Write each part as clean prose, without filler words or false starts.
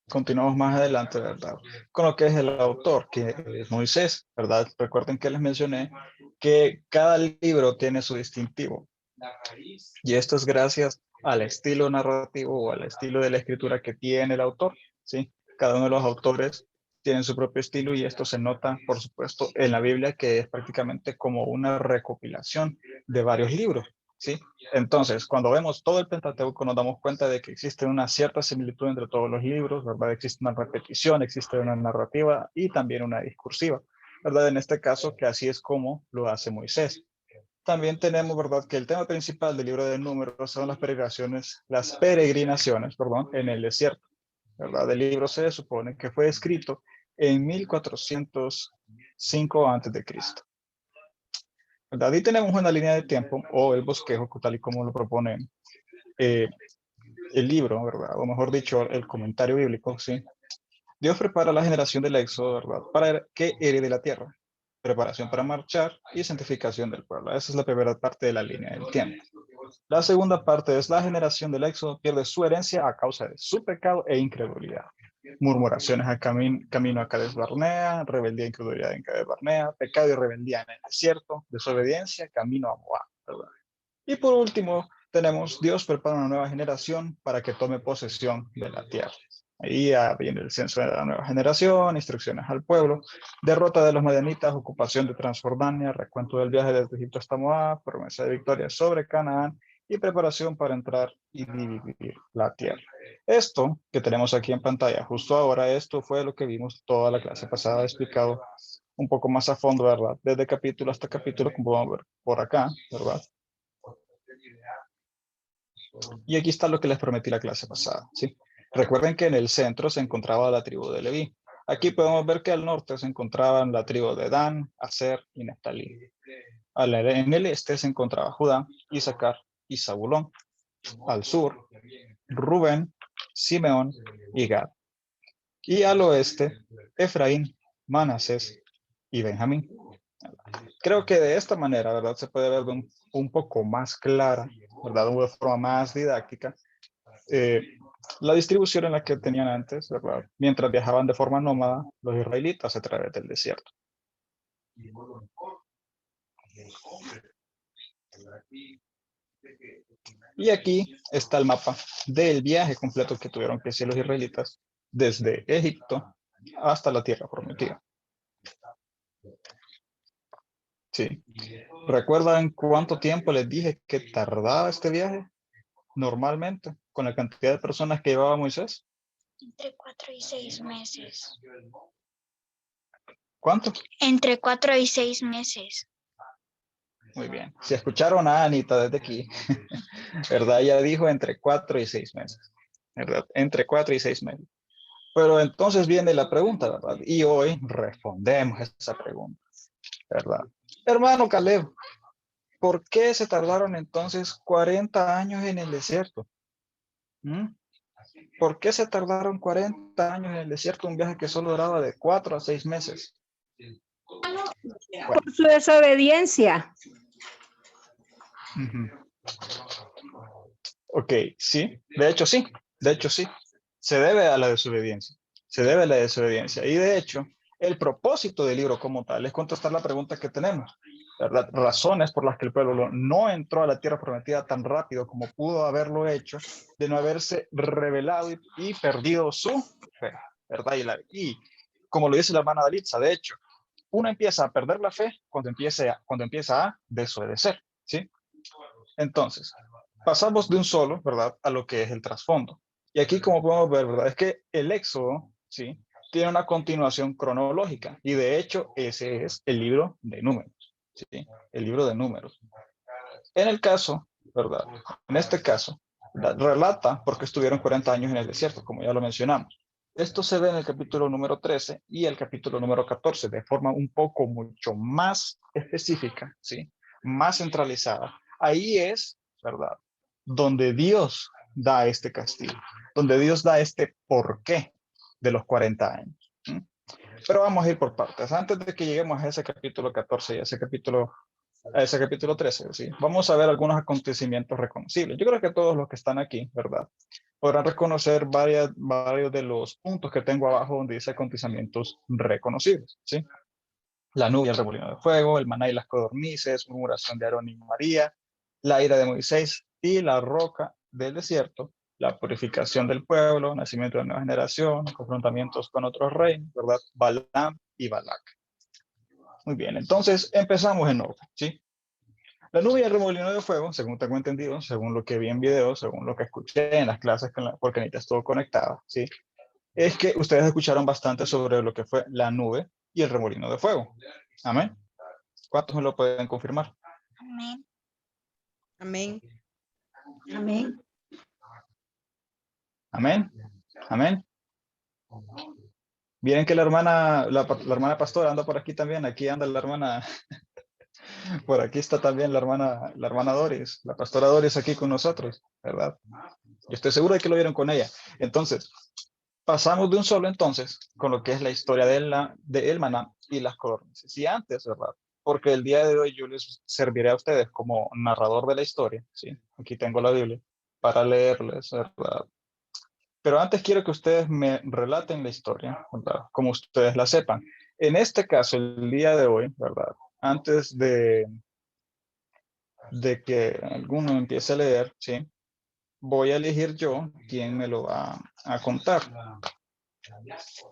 Continuamos más adelante, ¿verdad? Con lo que es el autor, que es Moisés, ¿verdad? Recuerden que les mencioné que cada libro tiene su distintivo. Y esto es gracias al estilo narrativo o al estilo de la escritura que tiene el autor, ¿sí? Cada uno de los autores tienen su propio estilo y esto se nota, por supuesto, en la Biblia, que es prácticamente como una recopilación de varios libros, ¿sí? Entonces, cuando vemos todo el Pentateuco, nos damos cuenta de que existe una cierta similitud entre todos los libros, ¿verdad? Existe una repetición, existe una narrativa y también una discursiva, ¿verdad? En este caso, que así es como lo hace Moisés. También tenemos, ¿verdad?, que el tema principal del libro de Números son las peregrinaciones, perdón, en el desierto, ¿verdad? El libro se supone que fue escrito en 1405 a.C. ¿Verdad? Ahí tenemos una línea de tiempo o el bosquejo, tal y como lo propone eh, el libro, ¿verdad? O mejor dicho, el comentario bíblico, ¿sí? Dios prepara la generación del éxodo, ¿verdad? Para que herede la tierra. Preparación para marchar y santificación del pueblo. Esa es la primera parte de la línea del tiempo. La segunda parte es la generación del éxodo pierde su herencia a causa de su pecado e incredulidad. Murmuraciones a camino a Cades Barnea, rebeldía e incredulidad en Cades Barnea, pecado y rebeldía en el desierto, desobediencia, camino a Moab, ¿verdad? Y por último, tenemos Dios prepara una nueva generación para que tome posesión de la tierra. Ahí ya viene el censo de la nueva generación, instrucciones al pueblo, derrota de los madianitas, ocupación de Transjordania, recuento del viaje desde Egipto hasta Moab, promesa de victoria sobre Canaán y preparación para entrar y dividir la tierra. Esto que tenemos aquí en pantalla justo ahora, esto fue lo que vimos toda la clase pasada explicado un poco más a fondo, ¿verdad? Desde capítulo hasta capítulo, como vamos a ver por acá, ¿verdad? Y aquí está lo que les prometí la clase pasada, ¿sí? Recuerden que en el centro se encontraba la tribu de Leví. Aquí podemos ver que al norte se encontraban la tribu de Dan, Aser y Neftalí. En el este se encontraba Judá, Isaacar y Zabulón. Al sur, Rubén, Simeón y Gad. Y al oeste, Efraín, Manasés y Benjamín. Creo que de esta manera, ¿verdad? Se puede ver un poco más clara, ¿verdad? De una forma más didáctica, eh, la distribución en la que tenían antes, ¿verdad? Mientras viajaban de forma nómada los israelitas a través del desierto. Y aquí está el mapa del viaje completo que tuvieron que hacer los israelitas desde Egipto hasta la tierra prometida. Sí. ¿Recuerdan cuánto tiempo les dije que tardaba este viaje normalmente con la cantidad de personas que llevaba Moisés? Entre 4 y 6 meses. ¿Cuánto? Entre 4 y 6 meses. Muy bien. Si escucharon a Anita desde aquí, ¿verdad? Ella dijo entre 4 y 6 meses, ¿verdad? Entre 4 y 6 meses. Pero entonces viene la pregunta, ¿verdad? Y hoy respondemos esa pregunta, ¿verdad? Hermano Caleb, ¿por qué se tardaron entonces 40 años en el desierto? ¿Mm? ¿Por qué se tardaron 40 años en el desierto? Un viaje que solo duraba de 4 a 6 meses. Por su desobediencia. Ok, sí, de hecho sí, se debe a la desobediencia, se debe a la desobediencia. Y de hecho, el propósito del libro como tal es contestar la pregunta que tenemos, ¿verdad? Razones por las que el pueblo no entró a la tierra prometida tan rápido como pudo haberlo hecho, de no haberse revelado y perdido su fe, ¿verdad? Y como lo dice la hermana Dalitza, de hecho, uno empieza a perder la fe cuando empieza a desobedecer, ¿sí? Entonces, pasamos de un solo, ¿verdad?, a lo que es el trasfondo. Y aquí, como podemos ver, ¿verdad?, es que el Éxodo, ¿sí?, tiene una continuación cronológica. Y de hecho, ese es el libro de Números, ¿sí? El libro de Números. En el caso, ¿verdad?, en este caso, ¿verdad?, relata porque estuvieron 40 años en el desierto, como ya lo mencionamos. Esto se ve en el capítulo número 13 y el capítulo número 14, de forma un poco mucho más específica, ¿sí?, más centralizada. Ahí es, ¿verdad?, donde Dios da este castigo, donde Dios da este porqué de los 40 años. ¿Sí? Pero vamos a ir por partes. Antes de que lleguemos a ese capítulo 14 y a ese capítulo A ese capítulo 13, sí. Vamos a ver algunos acontecimientos reconocibles. Yo creo que todos los que están aquí, ¿verdad? Podrán reconocer varios de los puntos que tengo abajo donde dice acontecimientos reconocibles, ¿sí? La nube, el remolino de fuego, el maná y las codornices, murmuración de Aarón y María, la ira de Moisés y la roca del desierto, la purificación del pueblo, nacimiento de nueva generación, confrontamientos con otros reyes, ¿verdad? Balaam y Balac. Muy bien, entonces empezamos en orden, ¿sí? La nube y el remolino de fuego, según tengo entendido, según lo que vi en video, según lo que escuché en las clases, porque Anita estuvo conectada, ¿sí? Es que ustedes escucharon bastante sobre lo que fue la nube y el remolino de fuego. Amén. ¿Cuántos me lo pueden confirmar? Amén. Amén. Amén. Amén. Amén. Miren que la hermana pastora anda por aquí también. Aquí anda la hermana, por aquí está también la hermana Doris, la pastora Doris aquí con nosotros, ¿verdad? Yo estoy seguro de que lo vieron con ella. Entonces, pasamos de un solo entonces con lo que es la historia de el maná y las codornices. Y antes, ¿verdad? Porque el día de hoy yo les serviré a ustedes como narrador de la historia, ¿sí? Aquí tengo la Biblia para leerles, ¿verdad? Pero antes quiero que ustedes me relaten la historia, ¿verdad? Como ustedes la sepan. En este caso, el día de hoy, ¿verdad? Antes de que alguno empiece a leer, ¿sí? Voy a elegir yo quién me lo va a contar.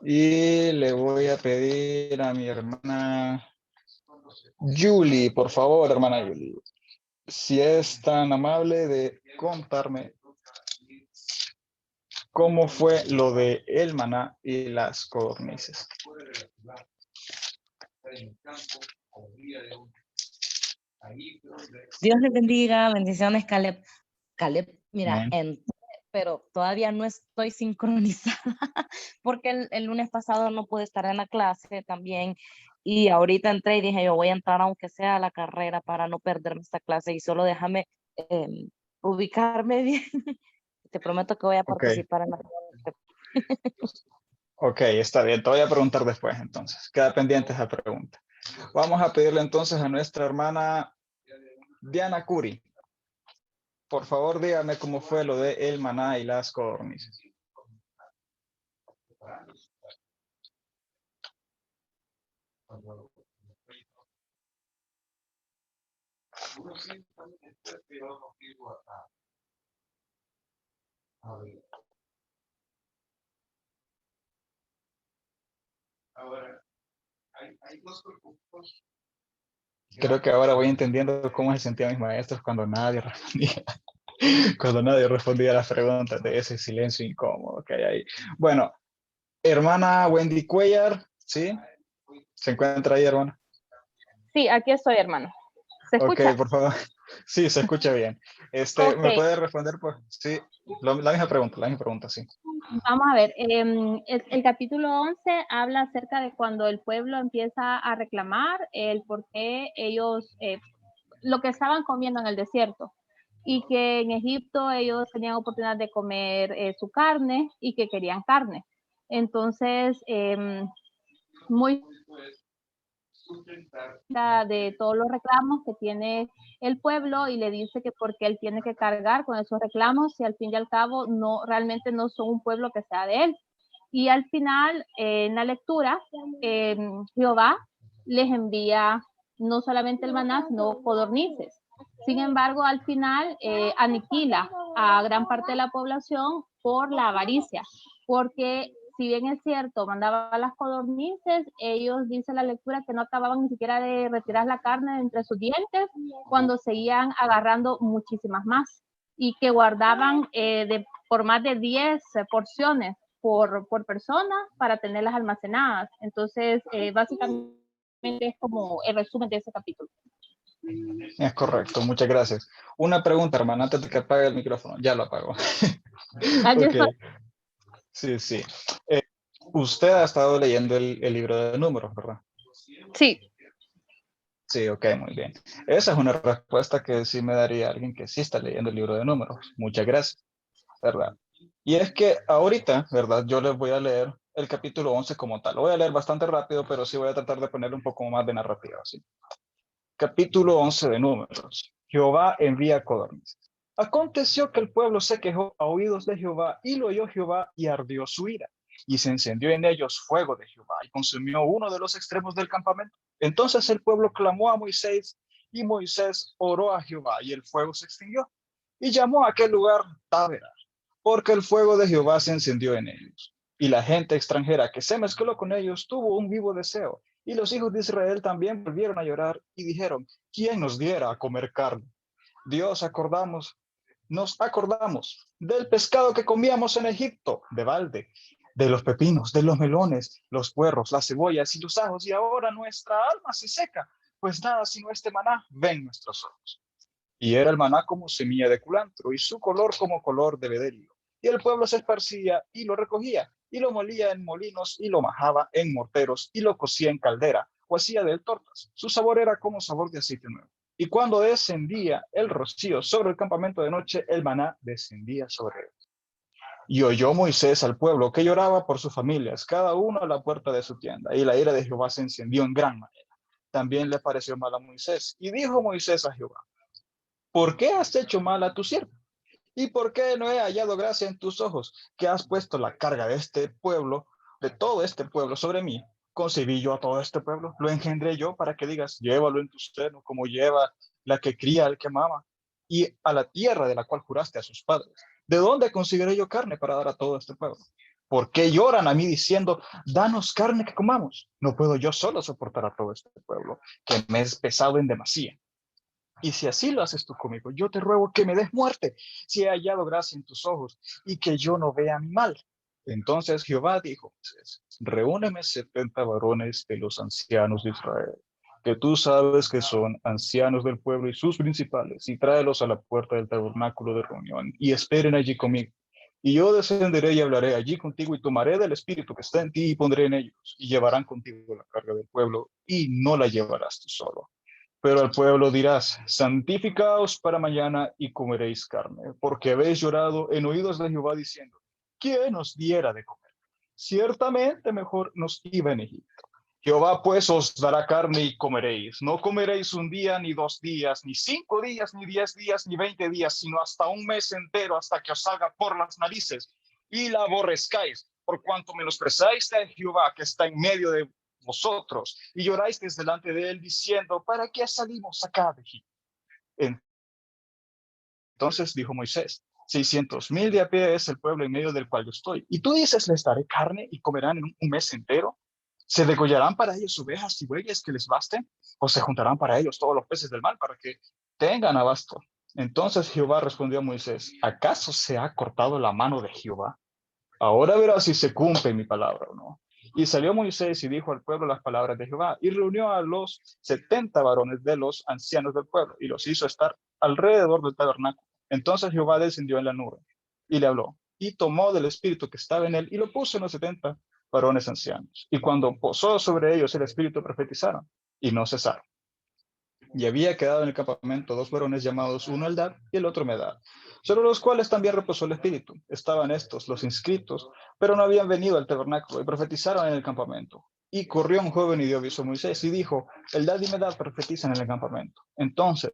Y le voy a pedir a mi hermana Julie, por favor, hermana Julie, si es tan amable de contarme cómo fue lo de el maná y las codornices. Dios les bendiga, bendiciones, Caleb. Caleb, mira, Amén. pero todavía no estoy sincronizada porque el lunes pasado no pude estar en la clase también y ahorita entré y dije yo voy a entrar aunque sea a la carrera para no perderme esta clase y solo déjame ubicarme bien. Te prometo que voy a Ok, participar en la ok, está bien. Te voy a preguntar después entonces. Queda pendiente esa pregunta. Vamos a pedirle entonces a nuestra hermana Diana Curi. Por favor, dígame cómo fue lo de el maná y las codornices. Creo que ahora voy entendiendo cómo se sentían mis maestros cuando nadie respondía, cuando nadie respondía a las preguntas de ese silencio incómodo que hay ahí. Bueno, hermana Wendy Cuellar, ¿sí? ¿Se encuentra ahí, hermana? Sí, aquí estoy, hermano. ¿Se Ok, escucha? por favor. Sí, se escucha bien. Ok, ¿Me puede responder? Sí, la misma pregunta, sí. vamos a ver. El capítulo 11 habla acerca de cuando el pueblo empieza a reclamar el por qué ellos, lo que estaban comiendo en el desierto y que en Egipto ellos tenían oportunidad de comer su carne y que querían carne. Entonces, muy de todos los reclamos que tiene el pueblo y le dice que porque él tiene que cargar con esos reclamos si al fin y al cabo no realmente no son un pueblo que sea de él. Y al final, en la lectura, Jehová les envía no solamente el maná, sino codornices. Sin embargo, al final aniquila a gran parte de la población por la avaricia, porque si bien es cierto, mandaba las codornices, ellos, dice la lectura, que no acababan ni siquiera de retirar la carne de entre sus dientes cuando seguían agarrando muchísimas más y que guardaban por más de 10 porciones por persona para tenerlas almacenadas. Entonces, básicamente es como el resumen de ese capítulo. Es correcto, muchas gracias. Una pregunta, hermana, antes de que apague el micrófono. Ya lo apagó. Ok, sí, sí. Usted ha estado leyendo el libro de números, ¿verdad? Sí. Sí, ok, muy bien. Esa es una respuesta que sí me daría alguien que sí está leyendo el libro de números. Muchas gracias, ¿verdad? Y es que ahorita, ¿verdad? Yo les voy a leer el capítulo 11 como tal. Lo voy a leer bastante rápido, pero sí voy a tratar de poner un poco más de narrativa, ¿sí? Capítulo 11 de Números. Jehová envía codornices. Aconteció que el pueblo se quejó a oídos de Jehová, y lo oyó Jehová, y ardió su ira. Y se encendió en ellos fuego de Jehová, y consumió uno de los extremos del campamento. Entonces el pueblo clamó a Moisés, y Moisés oró a Jehová, y el fuego se extinguió. Y llamó a aquel lugar Tabera, porque el fuego de Jehová se encendió en ellos. Y la gente extranjera que se mezcló con ellos tuvo un vivo deseo. Y los hijos de Israel también volvieron a llorar y dijeron: ¿quién nos diera a comer carne? Nos acordamos del pescado que comíamos en Egipto, de balde, de los pepinos, de los melones, los puerros, las cebollas y los ajos, y ahora nuestra alma se seca, pues nada sino este maná ven nuestros ojos. Y era el maná como semilla de culantro, y su color como color de bedelio. Y el pueblo se esparcía y lo recogía, y lo molía en molinos, y lo majaba en morteros, y lo cocía en caldera, o hacía de él tortas. Su sabor era como sabor de aceite nuevo. Y cuando descendía el rocío sobre el campamento de noche, el maná descendía sobre él. Y oyó Moisés al pueblo que lloraba por sus familias, cada uno a la puerta de su tienda, y la ira de Jehová se encendió en gran manera. También le pareció mal a Moisés, y dijo Moisés a Jehová: ¿por qué has hecho mal a tu siervo? ¿Y por qué no he hallado gracia en tus ojos, que has puesto la carga de este pueblo, de todo este pueblo sobre mí? Concebí yo a todo este pueblo, lo engendré yo para que digas: llévalo en tu seno, como lleva la que cría al que mama, y a la tierra de la cual juraste a sus padres. ¿De dónde conseguiré yo carne para dar a todo este pueblo? ¿Por qué lloran a mí diciendo: danos carne que comamos? No puedo yo solo soportar a todo este pueblo, que me es pesado en demasía. Y si así lo haces tú conmigo, yo te ruego que me des muerte, si he hallado gracia en tus ojos, y que yo no vea mi mal. Entonces Jehová dijo: reúneme 70 varones de los ancianos de Israel, que tú sabes que son ancianos del pueblo y sus principales, y tráelos a la puerta del tabernáculo de reunión, y esperen allí conmigo. Y yo descenderé y hablaré allí contigo, y tomaré del espíritu que está en ti y pondré en ellos, y llevarán contigo la carga del pueblo, y no la llevarás tú solo. Pero al pueblo dirás: santificaos para mañana y comeréis carne, porque habéis llorado en oídos de Jehová diciendo: ¿quién nos diera de comer? Ciertamente mejor nos iba en Egipto. Jehová pues os dará carne y comeréis. No comeréis un día, ni 2 días, ni 5 días, ni 10 días, ni 20 días, sino hasta un mes entero, hasta que os salga por las narices y la aborrezcáis, por cuanto menospreciáis a Jehová que está en medio de vosotros, y lloráis delante de él diciendo: ¿para qué salimos acá de Egipto? Entonces dijo Moisés: 600,000 de a pie es el pueblo en medio del cual yo estoy. Y tú dices: les daré carne y comerán en un mes entero. ¿Se degollarán para ellos ovejas y bueyes que les basten? ¿O se juntarán para ellos todos los peces del mar para que tengan abasto? Entonces Jehová respondió a Moisés: ¿acaso se ha cortado la mano de Jehová? Ahora verás si se cumple mi palabra o no. Y salió Moisés y dijo al pueblo las palabras de Jehová, y reunió a los 70 varones de los ancianos del pueblo, y los hizo estar alrededor del tabernáculo. Entonces Jehová descendió en la nube, y le habló, y tomó del espíritu que estaba en él, y lo puso en los 70 varones ancianos. Y cuando posó sobre ellos el espíritu, profetizaron, y no cesaron. Y había quedado en el campamento 2 varones llamados, uno Eldad y el otro Medad, sobre los cuales también reposó el espíritu. Estaban estos, los inscritos, pero no habían venido al tabernáculo, y profetizaron en el campamento. Y corrió un joven y dio aviso a Moisés, y dijo: Eldad y Medad profetizan en el campamento. Entonces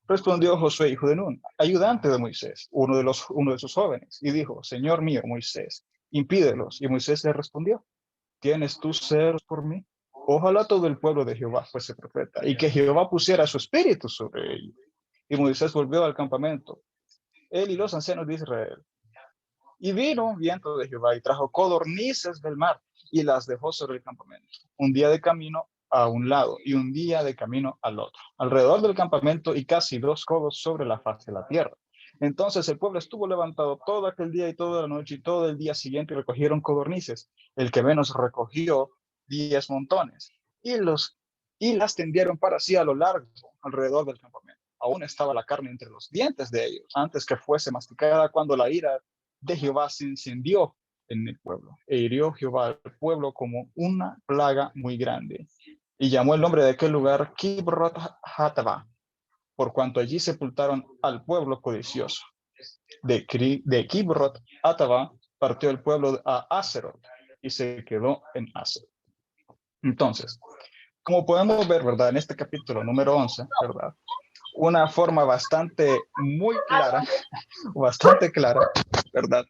respondió Josué, hijo de Nun, ayudante de Moisés, uno de sus jóvenes, y dijo: Señor mío Moisés, impídelos. Y Moisés le respondió: ¿tienes tú celos por mí? Ojalá todo el pueblo de Jehová fuese profeta, y que Jehová pusiera su espíritu sobre ellos. Y Moisés volvió al campamento, él y los ancianos de Israel. Y vino viento de Jehová y trajo codornices del mar, y las dejó sobre el campamento. Un día de camino a un lado y un día de camino al otro, alrededor del campamento, y casi 2 codos sobre la faz de la tierra. Entonces el pueblo estuvo levantado todo aquel día y toda la noche y todo el día siguiente, y recogieron codornices. El que menos recogió 10 montones, y las tendieron para sí a lo largo, alrededor del campamento. Aún estaba la carne entre los dientes de ellos, antes que fuese masticada, cuando la ira de Jehová se encendió en el pueblo, e hirió Jehová al pueblo como una plaga muy grande. Y llamó el nombre de aquel lugar Kibroth Hattava, por cuanto allí sepultaron al pueblo codicioso. De Kibroth Hattava partió el pueblo a Azeroth, y se quedó en Azeroth. Entonces, Como podemos ver, ¿verdad? En este capítulo número 11, ¿verdad? Una forma bastante clara, ¿verdad?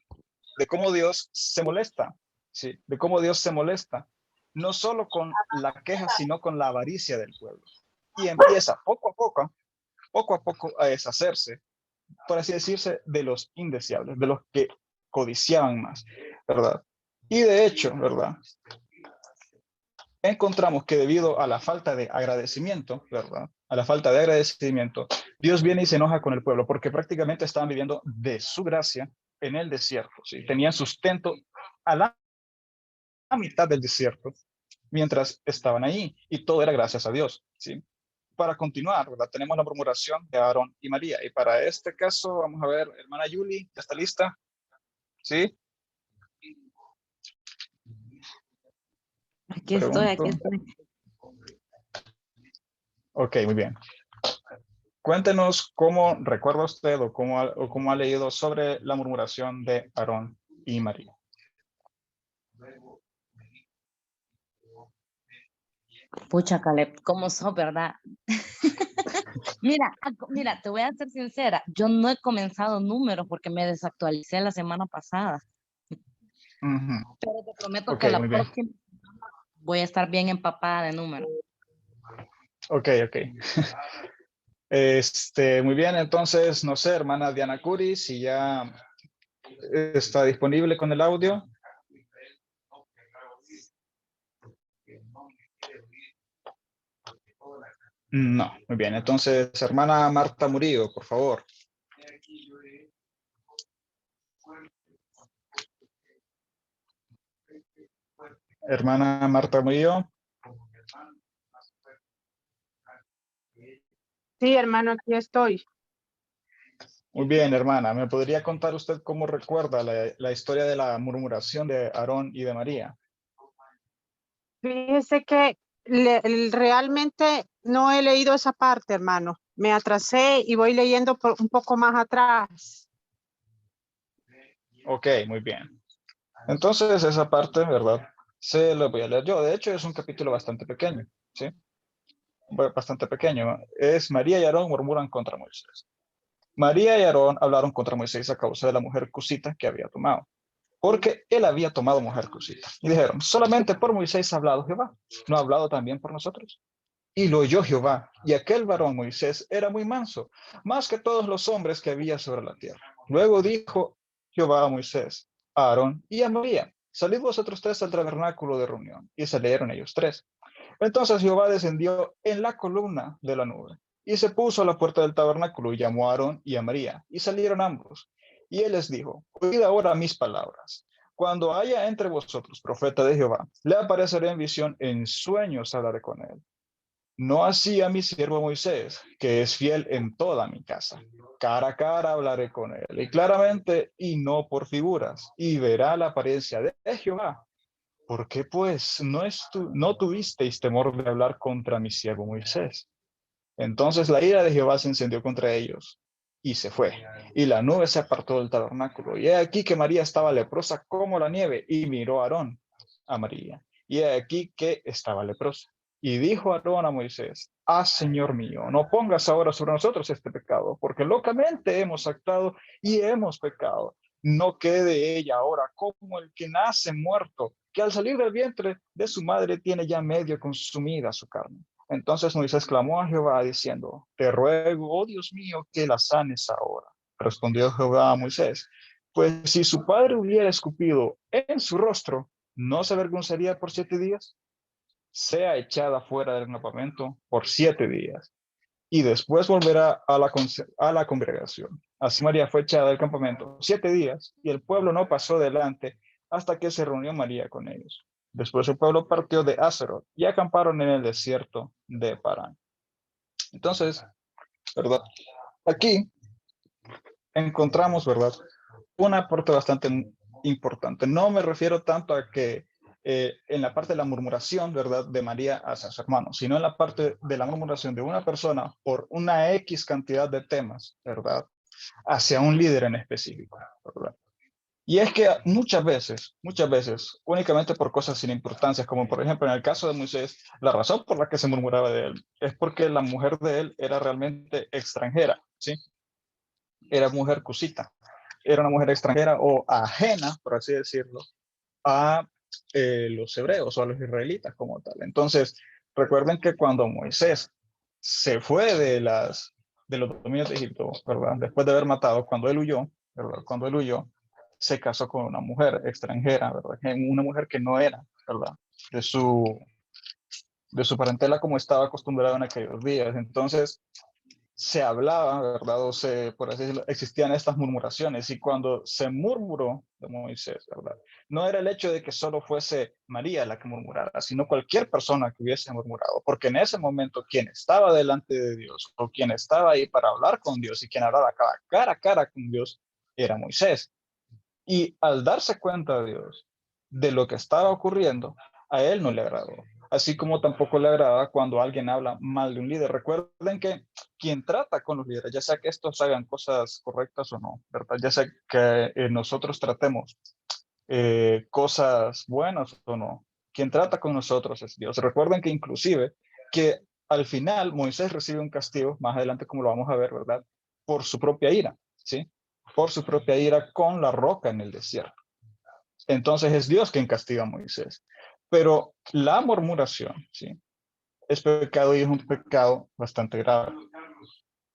De cómo Dios se molesta, ¿sí? De cómo Dios se molesta, no solo con la queja, sino con la avaricia del pueblo. Y empieza poco a poco a deshacerse, por así decirse, de los indeseables, de los que codiciaban más, ¿verdad? Y de hecho, ¿verdad? Encontramos que debido a la falta de agradecimiento, ¿verdad? A la falta de agradecimiento, Dios viene y se enoja con el pueblo porque prácticamente estaban viviendo de su gracia en el desierto, ¿sí? Tenían sustento a la mitad del desierto mientras estaban ahí y todo era gracias a Dios, ¿sí? Para continuar, ¿verdad? Tenemos la murmuración de Aarón y María y para este caso vamos a ver, hermana Yuli, ¿ya está lista? ¿Sí? Aquí Pregunto. estoy. Ok, muy bien. Cuéntenos cómo recuerda usted o cómo ha leído sobre la murmuración de Aarón y María. Pucha, Caleb, ¿cómo sos, verdad? Mira, te voy a ser sincera, yo no he comenzado números porque me desactualicé la semana pasada, Ujú. pero te prometo Ok, que la muy bien. próxima voy a estar bien empapada de números. Ok. Muy bien, entonces, no sé, hermana Diana Curi, si ya está disponible con el audio. No, muy bien. Entonces, hermana Marta Murillo, por favor. Hermana Marta Murillo. Sí, hermano, aquí estoy. Muy bien, hermana. ¿Me podría contar usted cómo recuerda la historia de la murmuración de Aarón y de María? Fíjese que realmente no he leído esa parte, hermano. Me atrasé y voy leyendo un poco más atrás. Ok, muy bien. Entonces, esa parte, ¿verdad? Se lo voy a leer yo. De hecho, es un capítulo bastante pequeño, ¿sí? Bastante pequeño. Es María y Aarón murmuran contra Moisés. María y Aarón hablaron contra Moisés a causa de la mujer cusita que había tomado, porque él había tomado mujer cusita. Y dijeron, solamente por Moisés ha hablado Jehová, ¿no ha hablado también por nosotros? Y lo oyó Jehová, y aquel varón Moisés era muy manso, más que todos los hombres que había sobre la tierra. Luego dijo Jehová a Moisés, a Aarón y a María, salid vosotros tres al tabernáculo de reunión. Y salieron ellos tres. Entonces Jehová descendió en la columna de la nube y se puso a la puerta del tabernáculo y llamó a Aarón y a María, y salieron ambos. Y él les dijo, oíd ahora mis palabras. Cuando haya entre vosotros profeta de Jehová, le apareceré en visión, en sueños hablaré con él. No así a mi siervo Moisés, que es fiel en toda mi casa. Cara a cara hablaré con él, y claramente, y no por figuras, y verá la apariencia de Jehová. ¿Por qué pues no tuvisteis temor de hablar contra mi siervo Moisés? Entonces la ira de Jehová se encendió contra ellos y se fue, y la nube se apartó del tabernáculo. Y he aquí que María estaba leprosa como la nieve, y miró a Aarón a María, y he aquí que estaba leprosa. Y dijo Aarón a Moisés, Señor mío, no pongas ahora sobre nosotros este pecado, porque locamente hemos actuado y hemos pecado. No quede ella ahora como el que nace muerto, que al salir del vientre de su madre tiene ya medio consumida su carne. Entonces Moisés clamó a Jehová diciendo, te ruego, oh Dios mío, que la sanes ahora. Respondió Jehová a Moisés, pues si su padre hubiera escupido en su rostro, ¿no se avergonzaría por 7 días? Sea echada fuera del campamento por 7 días y después volverá a la congregación. Así María fue echada del campamento 7 días y el pueblo no pasó delante hasta que se reunió María con ellos. Después el pueblo partió de Azeroth y acamparon en el desierto de Parán. Entonces, ¿verdad? Aquí encontramos, ¿verdad? Un aporte bastante importante. No me refiero tanto a que en la parte de la murmuración, ¿verdad? De María hacia su hermano, sino en la parte de la murmuración de una persona por una X cantidad de temas, ¿verdad? Hacia un líder en específico, ¿verdad? Y es que muchas veces, únicamente por cosas sin importancia, como por ejemplo en el caso de Moisés, la razón por la que se murmuraba de él es porque la mujer de él era realmente extranjera, ¿sí? Era mujer cusita, era una mujer extranjera o ajena, por así decirlo, a los hebreos o a los israelitas como tal. Entonces, recuerden que cuando Moisés se fue de los dominios de Egipto, ¿verdad? Después de haber matado, cuando él huyó, ¿verdad? Cuando él huyó, se casó con una mujer extranjera, ¿verdad? Una mujer que no era, ¿verdad? De su parentela como estaba acostumbrado en aquellos días. Entonces, se hablaba, ¿verdad? O por así decirlo, existían estas murmuraciones. Y cuando se murmuró de Moisés, ¿verdad? No era el hecho de que solo fuese María la que murmurara, sino cualquier persona que hubiese murmurado. Porque en ese momento, quien estaba delante de Dios, o quien estaba ahí para hablar con Dios, y quien hablaba cara a cara con Dios, era Moisés. Y al darse cuenta de Dios de lo que estaba ocurriendo, a él no le agradó. Así como tampoco le agrada cuando alguien habla mal de un líder. Recuerden que quien trata con los líderes, ya sea que estos hagan cosas correctas o no, ¿verdad? Ya sea que nosotros tratemos cosas buenas o no, quien trata con nosotros es Dios. Recuerden que inclusive que al final Moisés recibe un castigo, más adelante como lo vamos a ver, ¿verdad? Por su propia ira, ¿sí? Por su propia ira con la roca en el desierto. Entonces es Dios quien castiga a Moisés. Pero la murmuración, ¿sí? Es pecado y es un pecado bastante grave,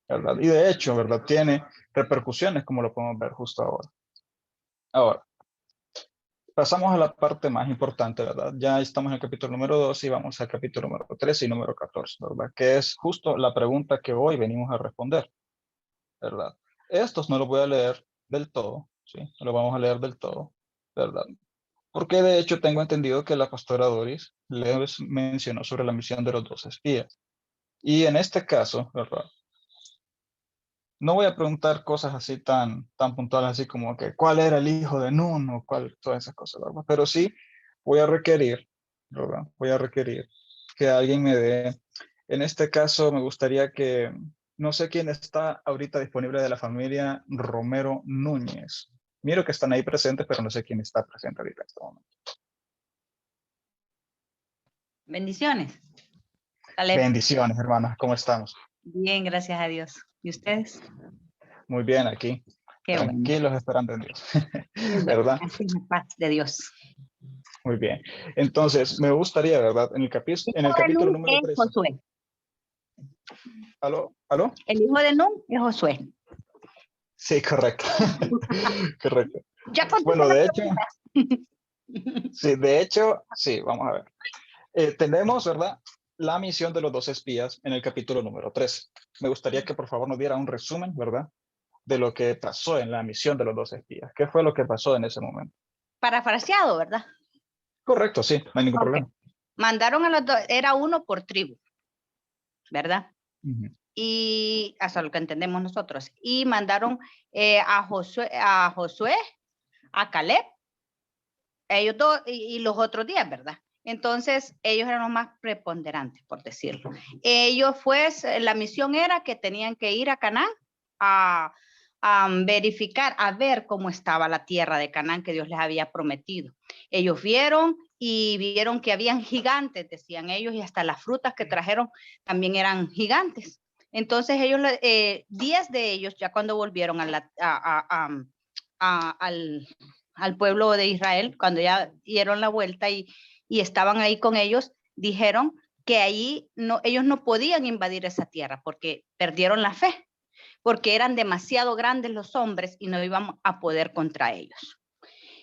¿verdad? Y de hecho, ¿verdad? Tiene repercusiones como lo podemos ver justo ahora. Ahora, pasamos a la parte más importante, ¿verdad? Ya estamos en el capítulo número 2 y vamos al capítulo número 13 y número 14, ¿verdad? Que es justo la pregunta que hoy venimos a responder, ¿verdad? Estos no los voy a leer del todo, ¿sí? No los vamos a leer del todo, ¿verdad? Porque de hecho tengo entendido que la pastora Doris les mencionó sobre la misión de los 12 espías. Y en este caso, ¿verdad? No voy a preguntar cosas así tan puntuales, así como que cuál era el hijo de Nun o todas esas cosas, ¿verdad? Pero sí voy a requerir, ¿verdad? Voy a requerir que alguien me dé, en este caso me gustaría que, no sé quién está ahorita disponible de la familia Romero Núñez. Miro que están ahí presentes, pero no sé quién está presente ahorita en este momento. Bendiciones. Caleb. Bendiciones, hermanas, ¿cómo estamos? Bien, gracias a Dios. ¿Y ustedes? Muy bien, aquí, Qué bueno. tranquilos, esperando en Dios, Qué bueno. ¿verdad? Así es la paz de Dios. Muy bien. Entonces, me gustaría, ¿verdad? En el capítulo número Es 13. Josué. ¿Aló? ¿Aló? El hijo de Nun es Josué. Sí, correcto. Correcto. Ya contesté Bueno, la de hecho, pregunta. sí, vamos a ver. Tenemos, ¿verdad? La misión de los 12 espías en el capítulo número 13. Me gustaría que por favor nos diera un resumen, ¿verdad? De lo que pasó en la misión de los 12 espías. ¿Qué fue lo que pasó en ese momento? Parafraseado, ¿verdad? Correcto, sí, no hay ningún Ok. problema. Mandaron a los dos, era uno por tribu, ¿verdad? Ujú. Y hasta lo que entendemos nosotros. Y mandaron a Josué, a Caleb, ellos dos y los otros 10, ¿verdad? Entonces, ellos eran los más preponderantes, por decirlo. Ellos, pues, la misión era que tenían que ir a Canaán a verificar, a ver cómo estaba la tierra de Canaán que Dios les había prometido. Ellos vieron y vieron que habían gigantes, decían ellos, y hasta las frutas que trajeron también eran gigantes. Entonces, ellos, 10 de ellos, ya cuando volvieron al pueblo de Israel, cuando ya dieron la vuelta y estaban ahí con ellos, dijeron que ahí no, ellos no podían invadir esa tierra porque perdieron la fe, porque eran demasiado grandes los hombres y no íbamos a poder contra ellos.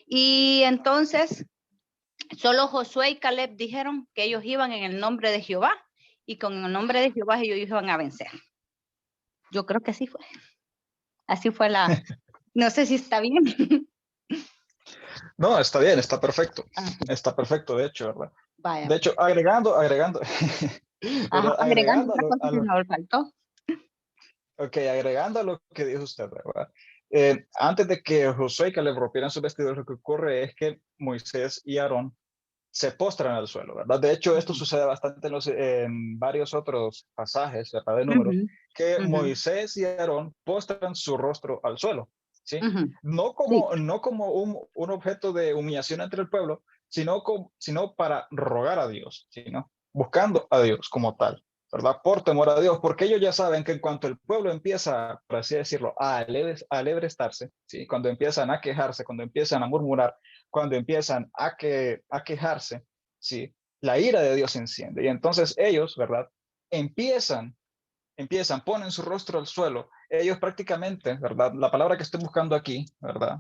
Y entonces solo Josué y Caleb dijeron que ellos iban en el nombre de Jehová y con el nombre de Jehová ellos iban a vencer. Yo creo que así fue. Así fue la... No sé si está bien. No, está bien, está perfecto. Está perfecto, de hecho, ¿verdad? Vaya. De hecho, agregando, Ajá, agregando otra cosa a que lo, me faltó. ok, agregando a lo que dijo usted, ¿verdad? Antes de que Josué y Caleb rompieran sus vestidos, lo que ocurre es que Moisés y Aarón se postran al suelo, ¿verdad? De hecho, esto sucede bastante en varios otros pasajes, ¿verdad? De Números, que Moisés y Aarón postran su rostro al suelo, ¿sí? Ujú. No como un objeto de humillación entre el pueblo, sino para rogar a Dios, sino buscando a Dios como tal, ¿verdad? Por temor a Dios, porque ellos ya saben que en cuanto el pueblo empieza, por así decirlo, a alebrestarse, ¿sí? Cuando empiezan a quejarse, cuando empiezan a murmurar, cuando empiezan a quejarse, ¿sí? La ira de Dios se enciende. Y entonces ellos, ¿verdad? Empiezan, ponen su rostro al suelo. Ellos prácticamente, ¿verdad? La palabra que estoy buscando aquí, ¿verdad?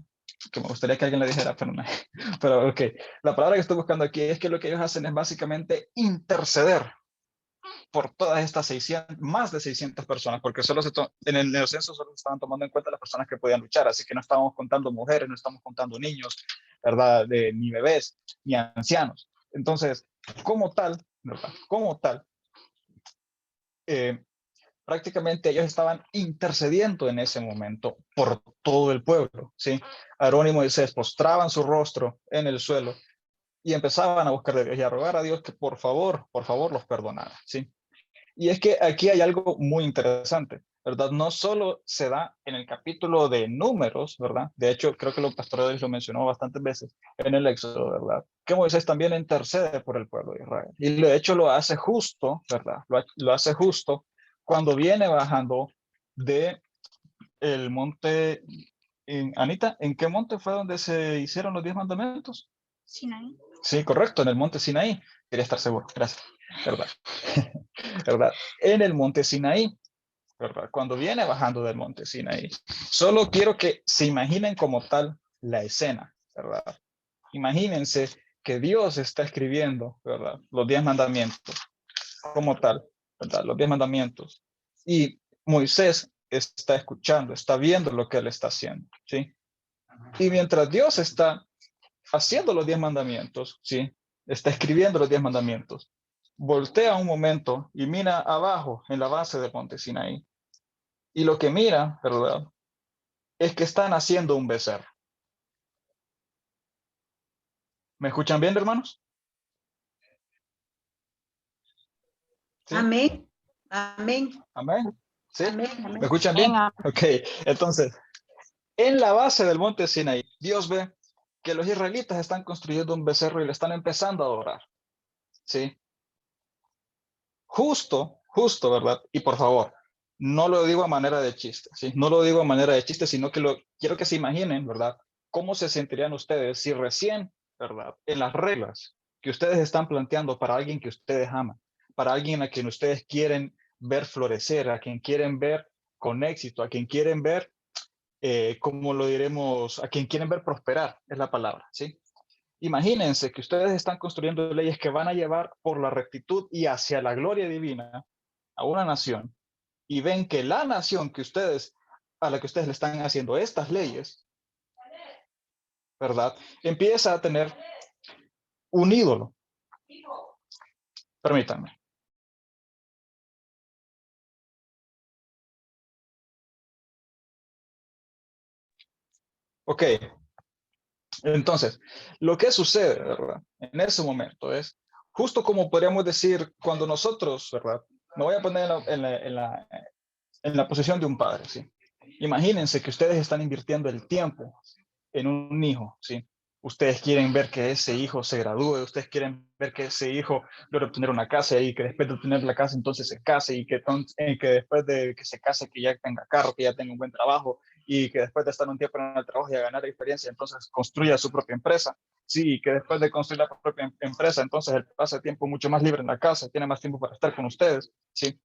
Que me gustaría que alguien le dijera, pero no. Pero ok, la palabra que estoy buscando aquí es que lo que ellos hacen es básicamente interceder por todas estas 600, más de 600 personas, porque solo en el neocenso solo se estaban tomando en cuenta las personas que podían luchar, así que no estábamos contando mujeres, no estamos contando niños, ¿verdad? Ni bebés, ni ancianos. Entonces, como tal, ¿verdad? Como tal, prácticamente ellos estaban intercediendo en ese momento por todo el pueblo, ¿sí? Aarón y Moisés postraban su rostro en el suelo y empezaban a buscar de Dios y a rogar a Dios que por favor los perdonara, ¿sí? Y es que aquí hay algo muy interesante, ¿verdad? No solo se da en el capítulo de Números, ¿verdad? De hecho, creo que el pastor Edwin lo mencionó bastantes veces en el Éxodo, ¿verdad? Que Moisés también intercede por el pueblo de Israel. Y de hecho lo hace justo, ¿verdad? Lo hace justo cuando viene bajando de el monte. Anita, ¿en qué monte fue donde se hicieron los 10 mandamientos? Sinaí. Sí, correcto, en el monte Sinaí. Quería estar seguro, gracias. ¿Verdad? ¿Verdad? En el monte Sinaí, ¿verdad? Cuando viene bajando del monte Sinaí. Solo quiero que se imaginen como tal la escena, ¿verdad? Imagínense que Dios está escribiendo, ¿verdad? Los 10 mandamientos, como tal, ¿verdad? Los 10 mandamientos. Y Moisés está escuchando, está viendo lo que él está haciendo, ¿sí? Y mientras Dios está haciendo los 10 mandamientos, ¿sí? Está escribiendo los 10 mandamientos. Voltea un momento y mira abajo en la base del monte Sinaí. Y lo que mira, ¿verdad? Es que están haciendo un becerro. ¿Me escuchan bien, hermanos? ¿Sí? Amén. Amén. Amén. ¿Sí? Amén. ¿Me Amén. escuchan bien? Venga. Ok, entonces, en la base del monte Sinaí, Dios ve que los israelitas están construyendo un becerro y le están empezando a adorar. ¿Sí? Justo, ¿verdad? Y por favor, no lo digo a manera de chiste, ¿sí? No lo digo a manera de chiste, sino que quiero que se imaginen, ¿verdad? ¿Cómo se sentirían ustedes si recién, ¿verdad? En las reglas que ustedes están planteando para alguien que ustedes aman, para alguien a quien ustedes quieren ver florecer, a quien quieren ver con éxito, a quien quieren ver, ¿cómo lo diremos? A quien quieren ver prosperar, es la palabra, ¿sí? Imagínense que ustedes están construyendo leyes que van a llevar por la rectitud y hacia la gloria divina a una nación y ven que la nación a la que ustedes le están haciendo estas leyes, ¿verdad? Empieza a tener un ídolo. Permítanme. Ok, entonces, lo que sucede, ¿verdad? En ese momento es justo como podríamos decir cuando nosotros, ¿verdad? Me voy a poner en la posición de un padre, ¿sí? Imagínense que ustedes están invirtiendo el tiempo en un hijo, ¿sí? Ustedes quieren ver que ese hijo se gradúe, ustedes quieren ver que ese hijo logre obtener una casa y que después de obtener la casa entonces se case y que después de que se case que ya tenga carro, que ya tenga un buen trabajo y que después de estar un tiempo en el trabajo y a ganar experiencia entonces construya su propia empresa. Sí, que después de construir la propia empresa entonces él pasa tiempo mucho más libre en la casa, tiene más tiempo para estar con ustedes, ¿sí?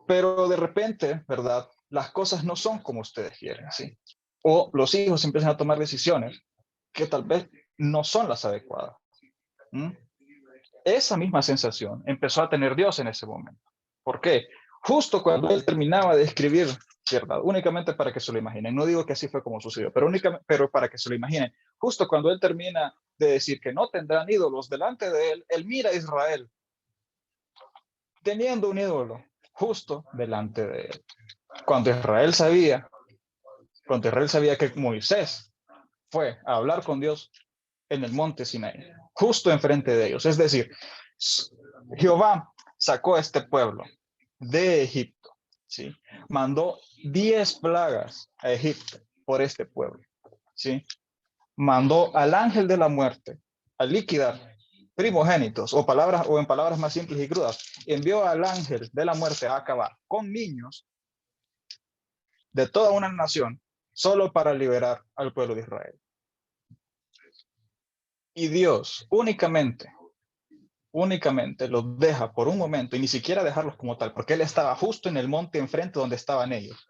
Pero de repente, ¿verdad? Las cosas no son como ustedes quieren, ¿sí? O los hijos empiezan a tomar decisiones que tal vez no son las adecuadas. ¿Mm? Esa misma sensación empezó a tener Dios en ese momento. ¿Por qué? Justo cuando él terminaba de escribir, ¿verdad? Únicamente para que se lo imaginen. No digo que así fue como sucedió, pero para que se lo imaginen. Justo cuando él termina de decir que no tendrán ídolos delante de él, él mira a Israel teniendo un ídolo justo delante de él. Cuando Israel sabía que Moisés fue a hablar con Dios en el monte Sinaí, justo enfrente de ellos. Es decir, Jehová sacó a este pueblo de Egipto, ¿sí? Mandó 10 plagas a Egipto por este pueblo, ¿sí? Mandó al ángel de la muerte a liquidar primogénitos, o en palabras más simples y crudas, envió al ángel de la muerte a acabar con niños de toda una nación, solo para liberar al pueblo de Israel. Y Dios únicamente los deja por un momento, y ni siquiera dejarlos como tal, porque él estaba justo en el monte enfrente donde estaban ellos.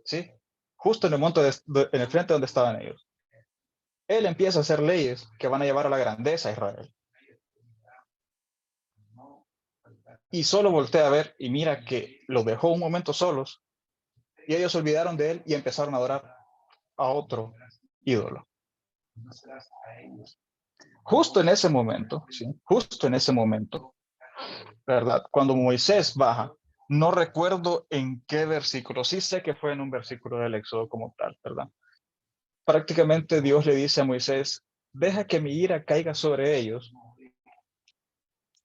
¿Sí? Justo en el monte en el frente donde estaban ellos. Él empieza a hacer leyes que van a llevar a la grandeza a Israel. Y solo voltea a ver y mira que los dejó un momento solos, y ellos se olvidaron de él y empezaron a adorar a otro ídolo. Justo en ese momento, ¿sí? Justo en ese momento, ¿verdad? Cuando Moisés baja, no recuerdo en qué versículo, sí sé que fue en un versículo del Éxodo como tal, ¿verdad? Prácticamente Dios le dice a Moisés, deja que mi ira caiga sobre ellos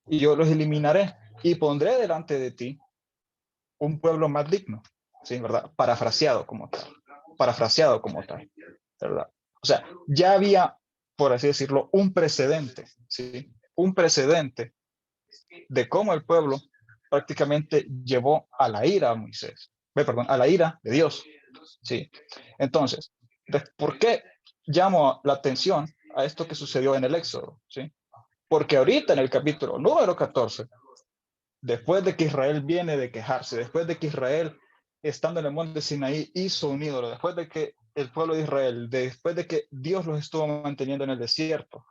y yo los eliminaré y pondré delante de ti un pueblo más digno, ¿sí? ¿Verdad? Parafraseado como tal, ¿verdad? O sea, ya había, por así decirlo, un precedente, ¿sí? Un precedente de cómo el pueblo prácticamente llevó a la ira a Moisés, perdón, a la ira de Dios, ¿sí? Entonces, ¿por qué llamo la atención a esto que sucedió en el Éxodo? ¿Sí? Porque ahorita en el capítulo número 14, después de que Israel viene de quejarse, después de que Israel, estando en el monte Sinaí, hizo un ídolo, después de que el pueblo de Israel, después de que Dios los estuvo manteniendo en el desierto,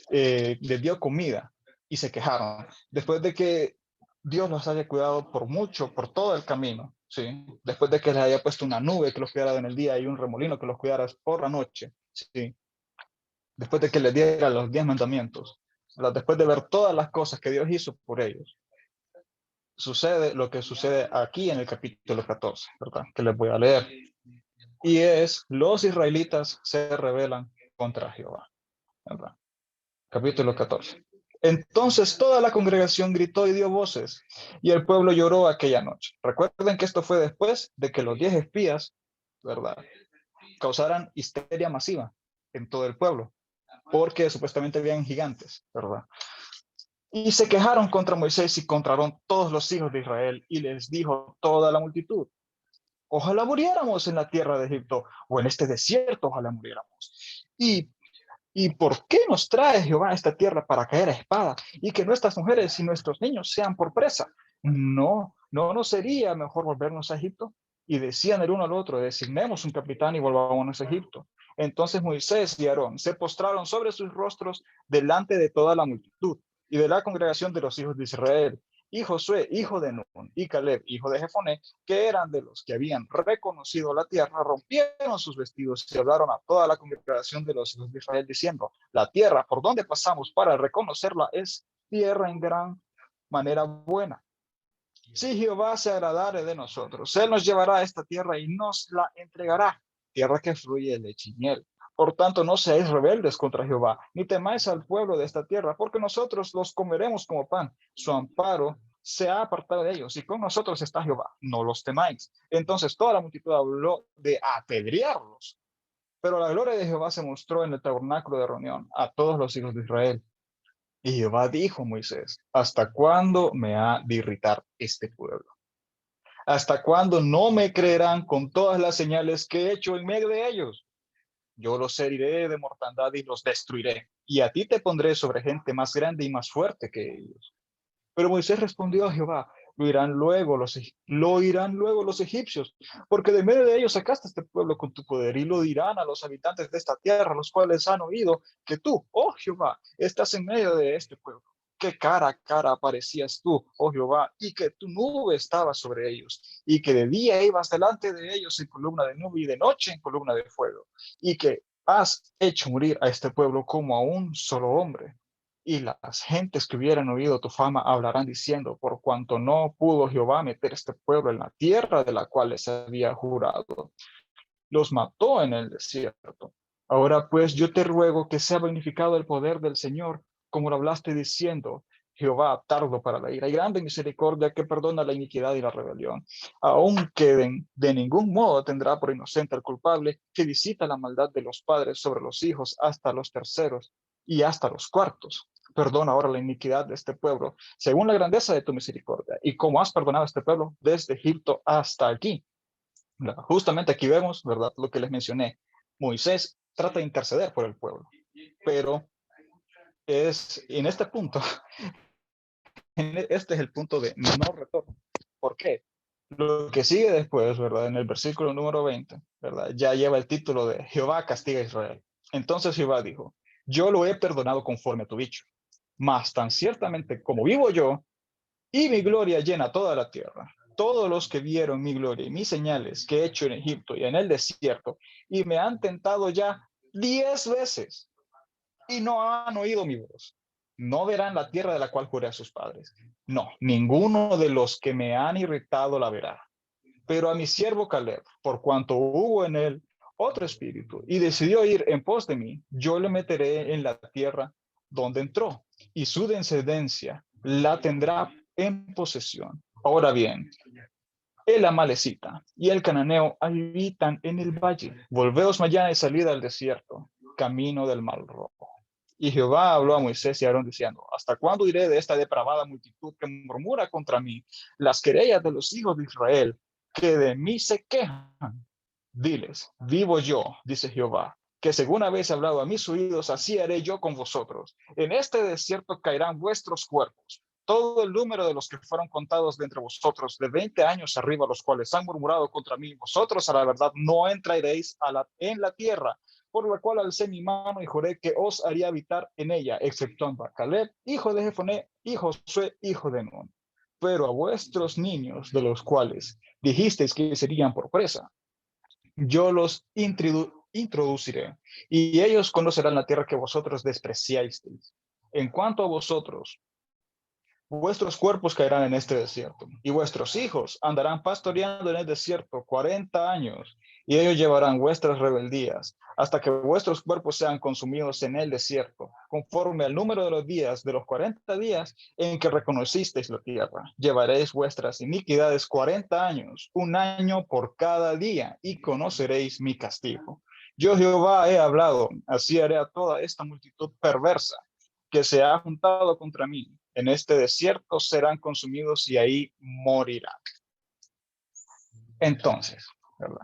les dio comida y se quejaron, después de que Dios los haya cuidado por todo el camino, ¿sí? Después de que les haya puesto una nube que los cuidara en el día y un remolino que los cuidara por la noche, ¿sí? Después de que les diera los 10 mandamientos, ¿verdad? Después de ver todas las cosas que Dios hizo por ellos, sucede lo que sucede aquí en el capítulo 14, ¿verdad? Que les voy a leer. Y es, los israelitas se rebelan contra Jehová, ¿verdad? Capítulo 14. Entonces toda la congregación gritó y dio voces, y el pueblo lloró aquella noche. Recuerden que esto fue después de que los 10 espías, ¿verdad?, causaran histeria masiva en todo el pueblo, porque supuestamente habían gigantes, ¿verdad? Y se quejaron contra Moisés y contra Aarón todos los hijos de Israel, y les dijo toda la multitud, ojalá muriéramos en la tierra de Egipto, o en este desierto, ojalá muriéramos. ¿Y por qué nos trae Jehová a esta tierra para caer a espada y que nuestras mujeres y nuestros niños sean por presa? ¿No sería mejor volvernos a Egipto? Y decían el uno al otro, designemos un capitán y volvámonos a Egipto. Entonces Moisés y Aarón se postraron sobre sus rostros delante de toda la multitud y de la congregación de los hijos de Israel. Y Josué, hijo de Nun, y Caleb, hijo de Jefoné, que eran de los que habían reconocido la tierra, rompieron sus vestidos y hablaron a toda la congregación de los hijos de Israel, diciendo, la tierra por donde pasamos para reconocerla es tierra en gran manera buena. Si Jehová se agradare de nosotros, él nos llevará a esta tierra y nos la entregará, tierra que fluye leche y miel. Por tanto, no seáis rebeldes contra Jehová, ni temáis al pueblo de esta tierra, porque nosotros los comeremos como pan. Su amparo se ha apartado de ellos, y con nosotros está Jehová, no los temáis. Entonces toda la multitud habló de apedrearlos. Pero la gloria de Jehová se mostró en el tabernáculo de reunión a todos los hijos de Israel. Y Jehová dijo a Moisés, ¿hasta cuándo me ha de irritar este pueblo? ¿Hasta cuándo no me creerán con todas las señales que he hecho en medio de ellos? Yo los heriré de mortandad y los destruiré, y a ti te pondré sobre gente más grande y más fuerte que ellos. Pero Moisés respondió a Jehová, lo irán luego los egipcios, porque de medio de ellos sacaste este pueblo con tu poder, y lo dirán a los habitantes de esta tierra, los cuales han oído que tú, oh Jehová, estás en medio de este pueblo. Que cara a cara aparecías tú, oh Jehová, y que tu nube estaba sobre ellos, y que de día ibas delante de ellos en columna de nube y de noche en columna de fuego, y que has hecho morir a este pueblo como a un solo hombre. Y las gentes que hubieran oído tu fama hablarán diciendo, por cuanto no pudo Jehová meter este pueblo en la tierra de la cual les había jurado, los mató en el desierto. Ahora pues yo te ruego que sea magnificado el poder del Señor, como lo hablaste diciendo, Jehová tardo para la ira y grande misericordia, que perdona la iniquidad y la rebelión. Aunque de ningún modo tendrá por inocente al culpable, que visita la maldad de los padres sobre los hijos hasta los terceros y hasta los cuartos. Perdona ahora la iniquidad de este pueblo, según la grandeza de tu misericordia, y como has perdonado a este pueblo desde Egipto hasta aquí. Justamente aquí vemos, ¿verdad?, lo que les mencioné. Moisés trata de interceder por el pueblo, pero en este punto, este es el punto de no retorno. ¿Por qué? Lo que sigue después, ¿verdad?, en el versículo número 20, ¿verdad?, ya lleva el título de Jehová castiga a Israel. Entonces Jehová dijo, yo lo he perdonado conforme a tu dicho, mas tan ciertamente como vivo yo, y mi gloria llena toda la tierra. Todos los que vieron mi gloria y mis señales que he hecho en Egipto y en el desierto, y me han tentado ya 10 veces, y no han oído mi voz, no verán la tierra de la cual juré a sus padres. No, ninguno de los que me han irritado la verá. Pero a mi siervo Caleb, por cuanto hubo en él otro espíritu, y decidió ir en pos de mí, yo le meteré en la tierra donde entró, y su descendencia la tendrá en posesión. Ahora bien, el amalecita y el cananeo habitan en el valle. Volveos mañana y salid al desierto, camino del mar rojo. Y Jehová habló a Moisés y a Aarón diciendo, ¿hasta cuándo iré de esta depravada multitud que murmura contra mí las querellas de los hijos de Israel, que de mí se quejan? Diles, vivo yo, dice Jehová, que según habéis hablado a mis oídos, así haré yo con vosotros. En este desierto caerán vuestros cuerpos, todo el número de los que fueron contados de entre vosotros, de 20 años arriba, los cuales han murmurado contra mí. Vosotros a la verdad no entraréis en la tierra, por la cual alcé mi mano y juré que os haría habitar en ella, exceptuando a Caleb, hijo de Jefoné, y Josué, hijo de Nun. Pero a vuestros niños, de los cuales dijisteis que serían por presa, yo los introduciré, y ellos conocerán la tierra que vosotros despreciasteis. En cuanto a vosotros, vuestros cuerpos caerán en este desierto, y vuestros hijos andarán pastoreando en el desierto 40 años, y ellos llevarán vuestras rebeldías, hasta que vuestros cuerpos sean consumidos en el desierto, conforme al número de los días, de los 40 días en que reconocisteis la tierra. Llevaréis vuestras iniquidades 40 años, un año por cada día, y conoceréis mi castigo. Yo Jehová he hablado, así haré a toda esta multitud perversa que se ha juntado contra mí. En este desierto serán consumidos y ahí morirán. Entonces, ¿verdad?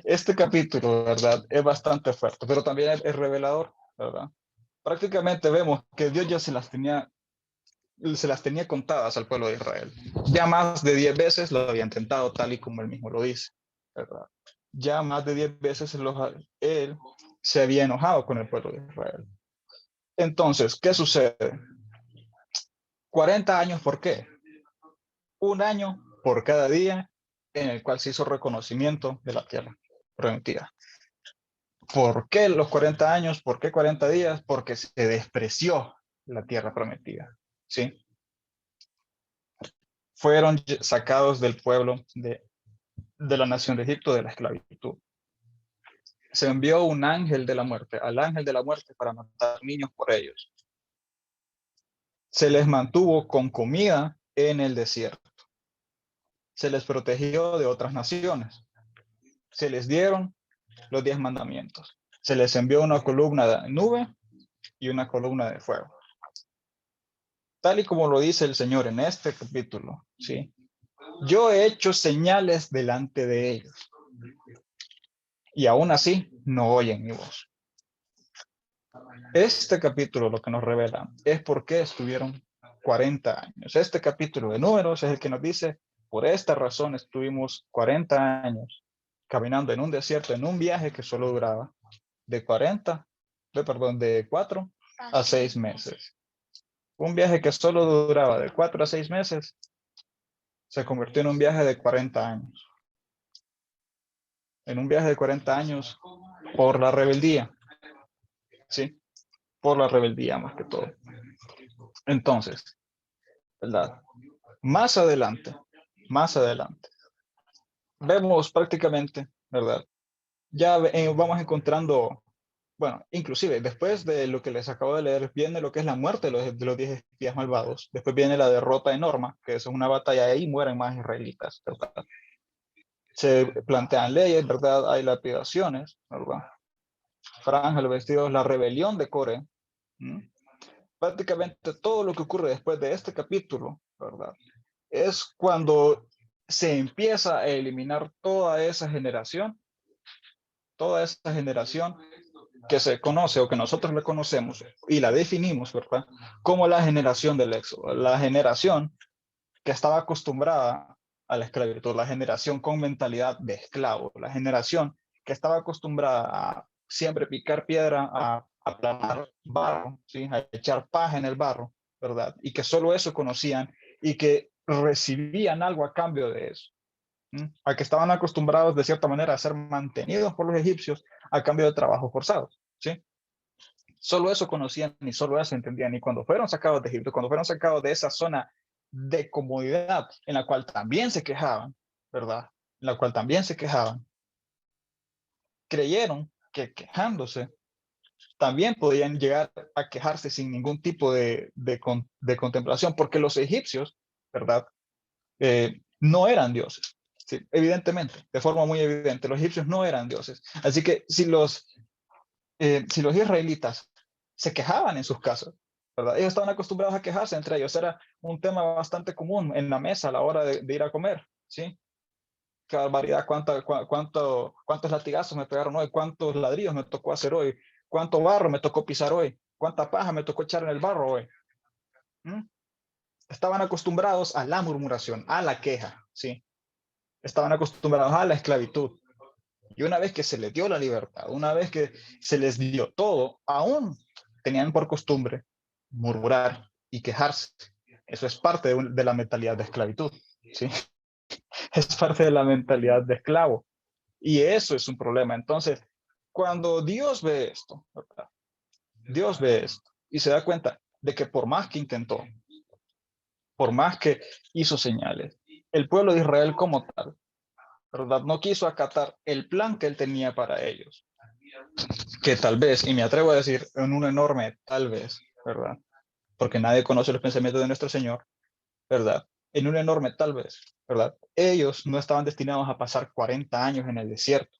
Este capítulo, ¿verdad?, es bastante fuerte, pero también es revelador, ¿verdad? Prácticamente vemos que Dios ya se las tenía contadas al pueblo de Israel. Ya más de 10 veces lo habían tentado, tal y como él mismo lo dice, ¿verdad? Ya más de 10 veces él se había enojado con el pueblo de Israel. Entonces, ¿qué sucede? 40 años, ¿por qué? Un año por cada día en el cual se hizo reconocimiento de la tierra prometida. ¿Por qué los 40 años? ¿Por qué 40 días? Porque se despreció la tierra prometida, ¿sí? Fueron sacados del pueblo de la nación de Egipto de la esclavitud. Se envió un ángel de la muerte, al ángel de la muerte, para matar niños por ellos. Se les mantuvo con comida en el desierto. Se les protegió de otras naciones. Se les dieron los 10 mandamientos. Se les envió una columna de nube y una columna de fuego. Tal y como lo dice el Señor en este capítulo, ¿sí? Yo he hecho señales delante de ellos. Y aún así no oyen mi voz. Este capítulo lo que nos revela es por qué estuvieron 40 años. Este capítulo de Números es el que nos dice, por esta razón estuvimos 40 años caminando en un desierto, en un viaje que solo duraba de 4 a 6 meses. Un viaje que solo duraba de 4 a 6 meses se convirtió en un viaje de 40 años. En un viaje de 40 años por la rebeldía. ¿Sí? Por la rebeldía más que todo. Entonces, ¿verdad? Más adelante, vemos prácticamente, ¿verdad? Ya vamos encontrando bueno, inclusive después de lo que les acabo de leer, viene lo que es la muerte de los 10 espías malvados. Después viene la derrota de Norma, que es una batalla, y ahí mueren más israelitas, ¿verdad? Se plantean leyes, ¿verdad? Hay lapidaciones, ¿verdad? Franja los vestidos, la rebelión de Core. Prácticamente todo lo que ocurre después de este capítulo, ¿verdad? Es cuando se empieza a eliminar toda esa generación que se conoce o que nosotros le conocemos y la definimos, ¿verdad? Como la generación del éxodo, la generación que estaba acostumbrada a la esclavitud, la generación con mentalidad de esclavo, la generación que estaba acostumbrada a siempre picar piedra, a aplanar barro, ¿sí? A echar paja en el barro, ¿verdad? Y que solo eso conocían y que recibían algo a cambio de eso. A que estaban acostumbrados de cierta manera a ser mantenidos por los egipcios a cambio de trabajo forzado, ¿sí? Solo eso conocían y solo eso entendían. Y cuando fueron sacados de Egipto, cuando fueron sacados de esa zona de comodidad en la cual también se quejaban, ¿verdad? En la cual también se quejaban, creyeron que quejándose también podían llegar a quejarse sin ningún tipo de contemplación, porque los egipcios, ¿verdad? No eran dioses. Sí, evidentemente, de forma muy evidente, los egipcios no eran dioses. Así que si los israelitas se quejaban en sus casas, ¿verdad? Ellos estaban acostumbrados a quejarse entre ellos. Era un tema bastante común en la mesa a la hora de ir a comer, ¿sí? Qué barbaridad, cuántos latigazos me pegaron hoy, cuántos ladrillos me tocó hacer hoy, cuánto barro me tocó pisar hoy, cuánta paja me tocó echar en el barro hoy. Estaban acostumbrados a la murmuración, a la queja, ¿sí? Estaban acostumbrados a la esclavitud. Y una vez que se les dio la libertad, una vez que se les dio todo, aún tenían por costumbre murmurar y quejarse. Eso es parte de la mentalidad de esclavitud, ¿sí? Es parte de la mentalidad de esclavo. Y eso es un problema. Entonces, cuando Dios ve esto, ¿verdad? Dios ve esto y se da cuenta de que por más que intentó, por más que hizo señales, el pueblo de Israel como tal, ¿verdad? No quiso acatar el plan que él tenía para ellos. Que tal vez, y me atrevo a decir, en un enorme tal vez, ¿verdad? Porque nadie conoce los pensamientos de nuestro Señor, ¿verdad? En un enorme tal vez, ¿verdad? Ellos no estaban destinados a pasar 40 años en el desierto.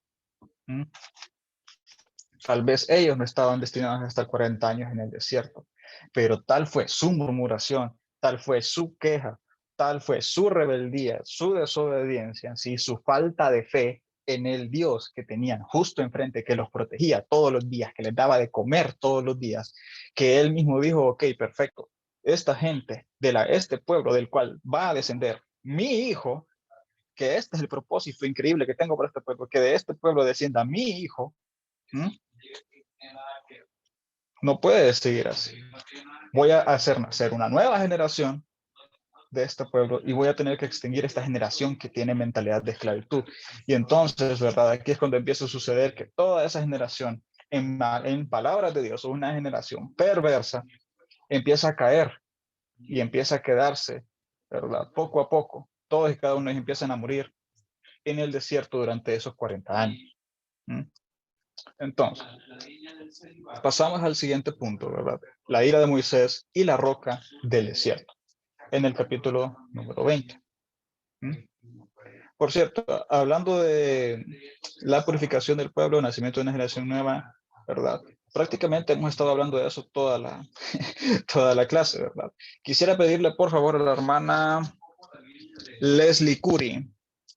Tal vez ellos no estaban destinados a estar 40 años en el desierto, pero tal fue su murmuración, tal fue su queja, tal fue su rebeldía, su desobediencia, ¿sí? Su falta de fe en el Dios que tenían justo enfrente, que los protegía todos los días, que les daba de comer todos los días, que él mismo dijo, ok, perfecto, esta gente, este pueblo del cual va a descender mi hijo, que este es el propósito increíble que tengo para este pueblo, que de este pueblo descienda mi hijo, no puede seguir así. Voy a hacer nacer una nueva generación de este pueblo y voy a tener que extinguir esta generación que tiene mentalidad de esclavitud. Y entonces, ¿verdad? Aquí es cuando empieza a suceder que toda esa generación, en palabras de Dios, una generación perversa, empieza a caer y empieza a quedarse, ¿verdad? Poco a poco, todos y cada uno empiezan a morir en el desierto durante esos 40 años. Entonces, pasamos al siguiente punto, ¿verdad? La ira de Moisés y la roca del desierto, en el capítulo número 20. Por cierto, hablando de la purificación del pueblo, el nacimiento de una generación nueva, ¿verdad? Prácticamente hemos estado hablando de eso toda la clase, ¿verdad? Quisiera pedirle, por favor, a la hermana Leslie Curry,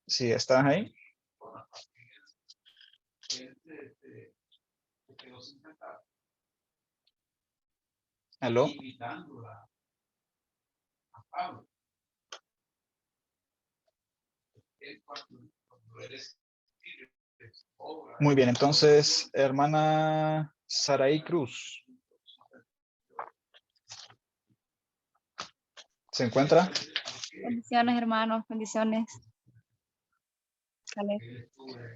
si estás ahí. ¿Aló? Muy bien, entonces, hermana Saraí Cruz. ¿Se encuentra? Bendiciones, hermanos, bendiciones. Vale.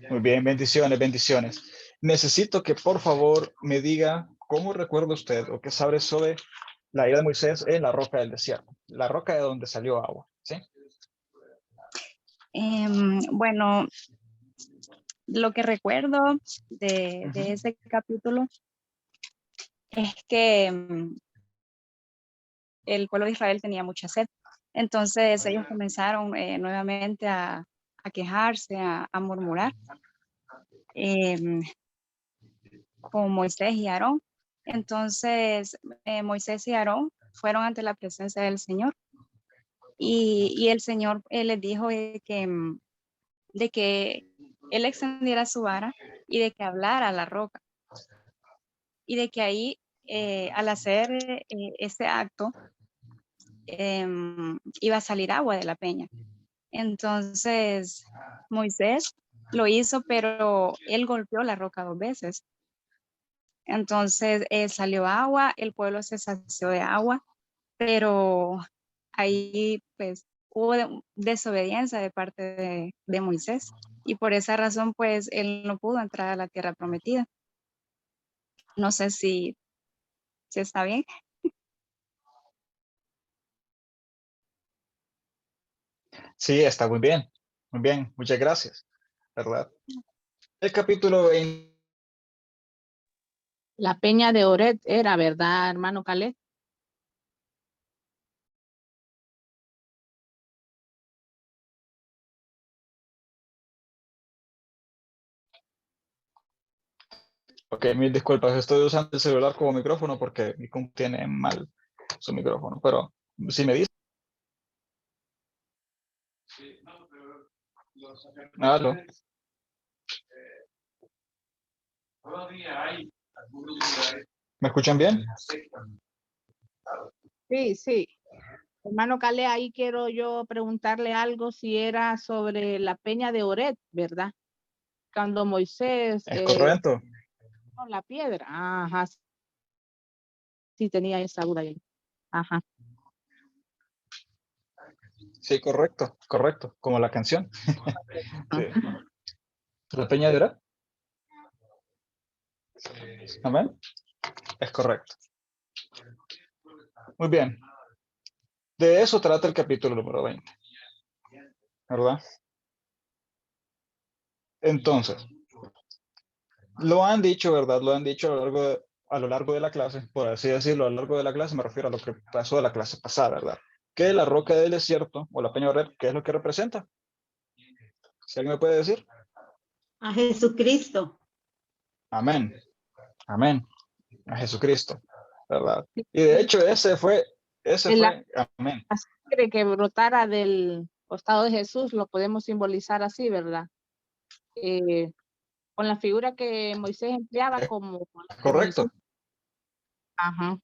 Muy bien, bendiciones, bendiciones. Necesito que por favor me diga cómo recuerda usted o qué sabe sobre la ira de Moisés en la roca del desierto, la roca de donde salió agua, ¿sí? Bueno, lo que recuerdo de ese capítulo es que el pueblo de Israel tenía mucha sed. Entonces ellos comenzaron nuevamente a quejarse, a murmurar con Moisés y Aarón. Entonces Moisés y Aarón fueron ante la presencia del Señor y el Señor les dijo de que él extendiera su vara y de que hablara a la roca y de que ahí al hacer ese acto iba a salir agua de la peña. Entonces Moisés lo hizo, pero él golpeó la roca 2 veces. Entonces salió agua, el pueblo se sació de agua, pero ahí pues hubo desobediencia de parte de Moisés y por esa razón pues él no pudo entrar a la tierra prometida. No sé si está bien. Sí, está muy bien. Muy bien, muchas gracias. ¿Verdad? El capítulo 20. La peña de Oret era, ¿verdad, hermano Caleb? Ok, mil disculpas, estoy usando el celular como micrófono porque mi compu tiene mal su micrófono, pero si me dice... Aló. ¿Me escuchan bien? Sí, sí. Hermano Caleb, ahí quiero yo preguntarle algo si era sobre la peña de Oret, ¿verdad? Cuando Moisés Es correcto. con la piedra. Ajá. Sí, tenía esa duda ahí. Ajá. Sí, correcto, correcto, como la canción. Sí. ¿La peña de Oret? Amén. Es correcto. Muy bien. De eso trata el capítulo número 20. ¿Verdad? Entonces, lo han dicho, ¿verdad? Lo han dicho a lo largo de la clase, por así decirlo, a lo largo de la clase me refiero a lo que pasó de la clase pasada, ¿verdad? Que la roca del desierto o la peña de Oret, ¿qué es lo que representa? ¿Si alguien me puede decir? A Jesucristo. Amén. Amén. A Jesucristo, ¿verdad? Y de hecho ese fue, amén. La sangre que brotara del costado de Jesús lo podemos simbolizar así, ¿verdad? Con la figura que Moisés empleaba como... Correcto. Ajá.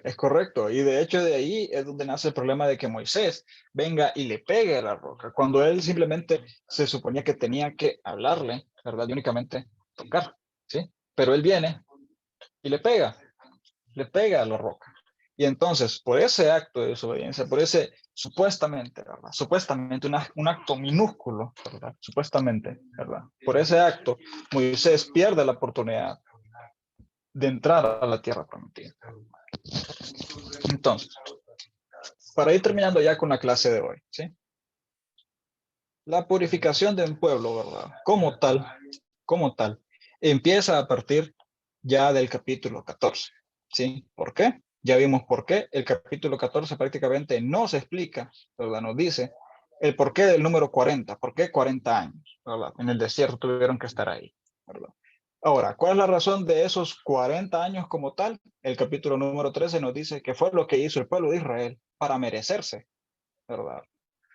Es correcto. Y de hecho de ahí es donde nace el problema de que Moisés venga y le pegue a la roca, cuando él simplemente se suponía que tenía que hablarle, ¿verdad? Y únicamente tocar, ¿sí? Pero él viene y le pega a la roca. Y entonces, por ese acto de desobediencia, por ese supuestamente, ¿verdad? Supuestamente un acto minúsculo, ¿verdad? Supuestamente, ¿verdad? Por ese acto, Moisés pierde la oportunidad de entrar a la tierra prometida. Entonces, para ir terminando ya con la clase de hoy, ¿sí? La purificación de un pueblo, ¿verdad? Como tal, empieza a partir ya del capítulo 14, ¿sí? ¿Por qué? Ya vimos por qué. El capítulo 14 prácticamente no se explica, ¿verdad? Nos dice el porqué del número 40, ¿por qué 40 años, ¿verdad? En el desierto tuvieron que estar ahí, ¿verdad? Ahora, ¿cuál es la razón de esos 40 años como tal? El capítulo número 13 nos dice que fue lo que hizo el pueblo de Israel para merecerse, ¿verdad?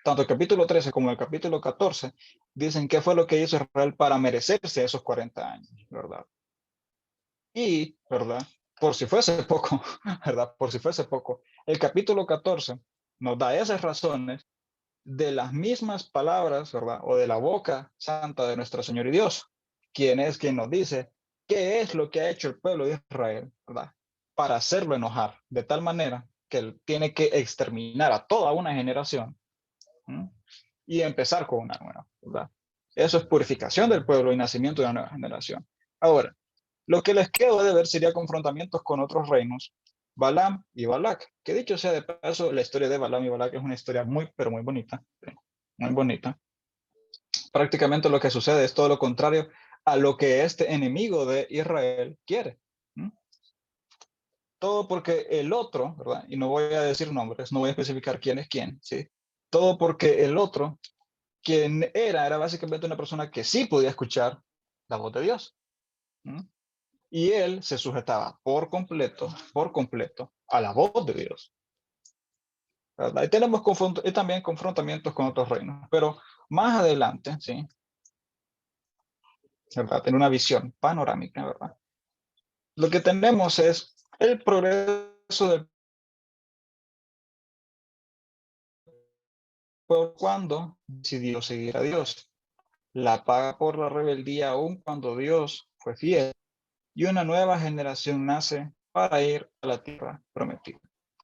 Tanto el capítulo 13 como el capítulo 14 dicen qué fue lo que hizo Israel para merecerse esos 40 años, ¿verdad? Y, ¿verdad? Por si fuese poco, ¿verdad? Por si fuese poco, el capítulo 14 nos da esas razones de las mismas palabras, ¿verdad? O de la boca santa de nuestro Señor y Dios, quien es quien nos dice qué es lo que ha hecho el pueblo de Israel, ¿verdad? Para hacerlo enojar, de tal manera que él tiene que exterminar a toda una generación, ¿sí? Y empezar con una nueva, ¿verdad? Eso es purificación del pueblo y nacimiento de una nueva generación. Ahora, lo que les quedó de ver sería confrontamientos con otros reinos, Balaam y Balac, que dicho sea de paso, la historia de Balaam y Balac es una historia muy, pero muy bonita, muy bonita. Prácticamente lo que sucede es todo lo contrario a lo que este enemigo de Israel quiere. Todo porque el otro, ¿verdad? Y no voy a decir nombres, no voy a especificar quién es quién, ¿sí? Todo porque el otro, quien era básicamente una persona que sí podía escuchar la voz de Dios. Y él se sujetaba por completo a la voz de Dios. ¿Verdad? Y tenemos y también confrontamientos con otros reinos, pero más adelante, ¿sí? ¿Verdad? Tener una visión panorámica, ¿verdad? Lo que tenemos es el progreso del pueblo cuando decidió seguir a Dios. La paga por la rebeldía aún cuando Dios fue fiel. Y una nueva generación nace para ir a la tierra prometida.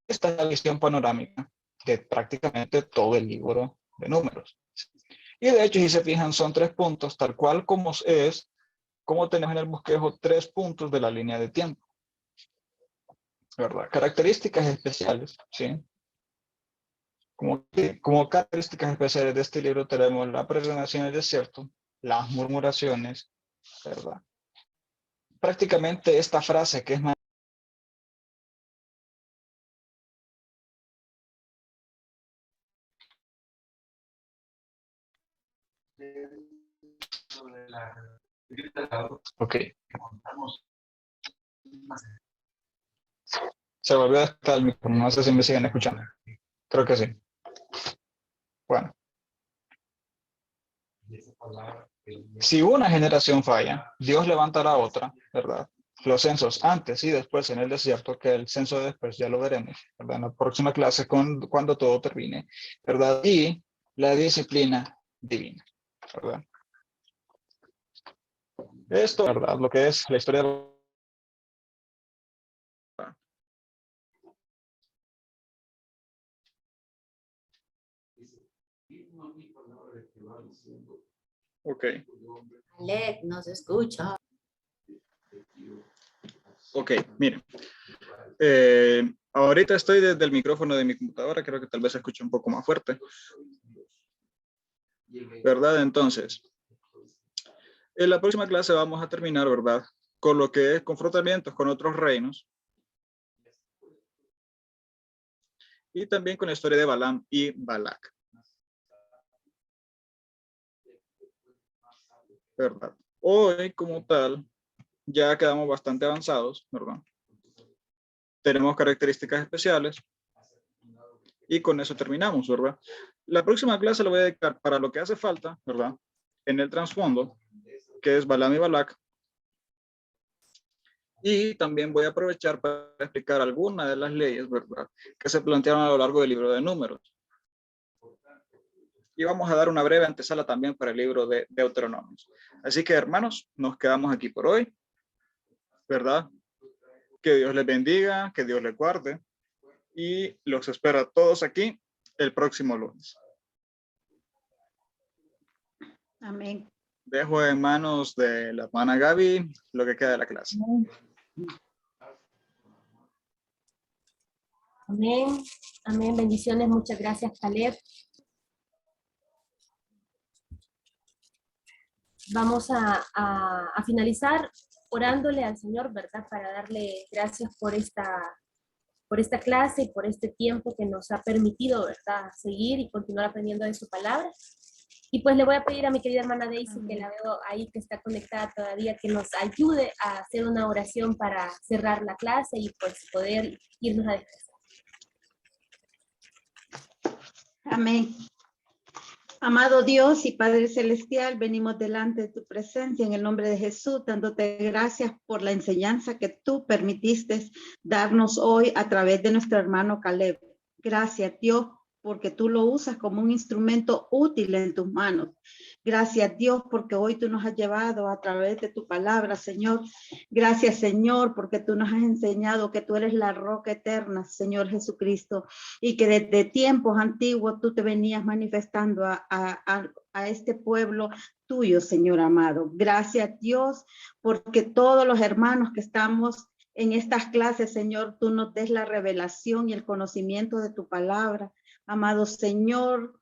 Esta es la visión panorámica de prácticamente todo el libro de Números. Y de hecho, si se fijan, son 3 puntos, tal cual como es, como tenemos en el bosquejo 3 puntos de la línea de tiempo. ¿Verdad? Características especiales, ¿sí? Como características especiales de este libro tenemos la peregrinación del desierto, las murmuraciones, ¿verdad? Prácticamente esta frase que es más ok. Se volvió a estar el micrófono, no sé si me siguen escuchando. Creo que sí. Bueno. Si una generación falla, Dios levantará otra, ¿verdad? Los censos antes y después en el desierto, que el censo de después ya lo veremos, ¿verdad? En la próxima clase cuando todo termine, ¿verdad? Y la disciplina divina, ¿verdad? Esto, ¿verdad? Lo que es la historia de... Ok. Alec, no se escucha. Ok, miren. Ahorita estoy desde el micrófono de mi computadora, creo que tal vez se escuche un poco más fuerte. ¿Verdad? Entonces, en la próxima clase vamos a terminar, ¿verdad? Con lo que es confrontamientos con otros reinos. Y también con la historia de Balaam y Balac. ¿Verdad? Hoy, como tal, ya quedamos bastante avanzados, ¿verdad? Tenemos características especiales. Y con eso terminamos, ¿verdad? La próxima clase la voy a dedicar para lo que hace falta, ¿verdad? En el trasfondo, que es Balaam y Balac. Y también voy a aprovechar para explicar algunas de las leyes, ¿verdad?, que se plantearon a lo largo del libro de Números. Y vamos a dar una breve antesala también para el libro de Deuteronomio. Así que, hermanos, nos quedamos aquí por hoy, ¿verdad? Que Dios les bendiga, que Dios les guarde. Y los espero a todos aquí el próximo lunes. Amén. Dejo en manos de la hermana Gaby lo que queda de la clase. Amén. Amén. Bendiciones. Muchas gracias, Caleb. Vamos a finalizar orándole al Señor, ¿verdad? Para darle gracias por esta clase y por este tiempo que nos ha permitido, ¿verdad?, seguir y continuar aprendiendo de su palabra. Y pues le voy a pedir a mi querida hermana Daisy, que la veo ahí que está conectada todavía, que nos ayude a hacer una oración para cerrar la clase y pues poder irnos a descansar. Amén. Amado Dios y Padre Celestial, venimos delante de tu presencia en el nombre de Jesús, dándote gracias por la enseñanza que tú permitiste darnos hoy a través de nuestro hermano Caleb. Gracias, Dios, porque tú lo usas como un instrumento útil en tus manos. Gracias, Dios, porque hoy tú nos has llevado a través de tu palabra, Señor. Gracias, Señor, porque tú nos has enseñado que tú eres la roca eterna, Señor Jesucristo, y que desde tiempos antiguos tú te venías manifestando a este pueblo tuyo, Señor amado. Gracias, Dios, porque todos los hermanos que estamos en estas clases, Señor, tú nos des la revelación y el conocimiento de tu palabra. Amado Señor,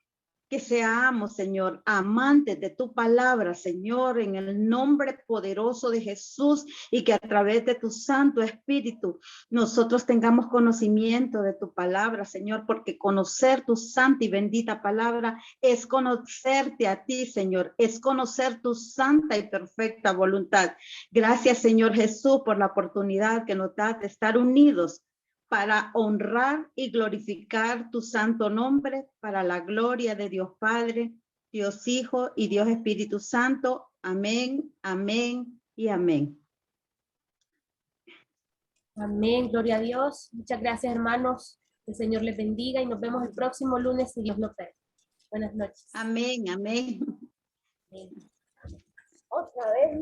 que seamos, Señor, amantes de tu palabra, Señor, en el nombre poderoso de Jesús, y que a través de tu Santo Espíritu nosotros tengamos conocimiento de tu palabra, Señor, porque conocer tu santa y bendita palabra es conocerte a ti, Señor, es conocer tu santa y perfecta voluntad. Gracias, Señor Jesús, por la oportunidad que nos das de estar unidos para honrar y glorificar tu santo nombre, para la gloria de Dios Padre, Dios Hijo y Dios Espíritu Santo. Amén, amén y amén. Amén, gloria a Dios. Muchas gracias, hermanos. Que el Señor les bendiga y nos vemos el próximo lunes si Dios lo permite. Buenas noches. Amén, amén. Amén. Otra vez.